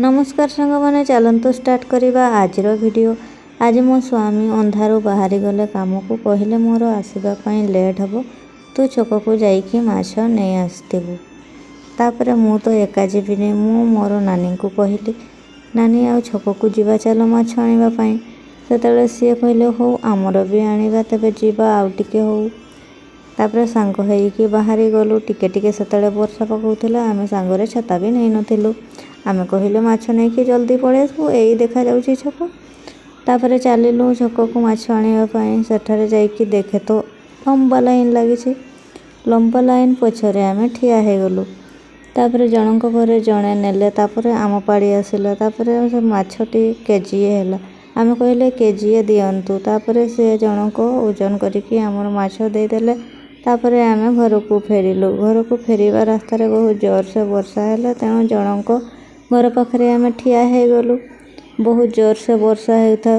नमस्कार सांग मैंने चलतु स्टार्ट करवा आज वीडियो। आज मो स्वामी अंधारू बाहरी गले काम को कहले मोर आसवाई लेट हम तू छक को जाइकी माछ नहीं आसतु। तापर मु तो एका जीविनी मु मोर नानी को कहली नानी आ छक को जीवा चल माछ आने से सी कहले हो आमर भी आने तेज जीवा आउ टिके हो। तापर सांग होइकी बाहरी गलु टिके टिके सेतले वर्षा पकाउथिला आमे सांगरे छता भी नहीं नथिलु। आमे कहिलु माछ नहीं कि जल्दी पड़े आसबु एई देखा जाउची छक। तापर चलिलु छक को माछ आनिबा पई सेठारे जाइकी देखे तो लंबा लाइन लागिछि। लंबा लाइन पछरे आमे ठिया हे गलु। तापर जनक घरे जणे नेले तापर आम पाड़ी आसिला। तापर से माछटी केजीए हैला। आमे कहले केजीए दियंतु। तापर से जनक ओजन करिकी हमर माछ दे देले। तापर आमे घर को फेरिलु। घर को फेरिबा रास्ता रे बहुत जोर से वर्षा हैला तेणु जनक घर पाखरे आमे ठिया हे गलु। बहुत जोर से वर्षा हेउथा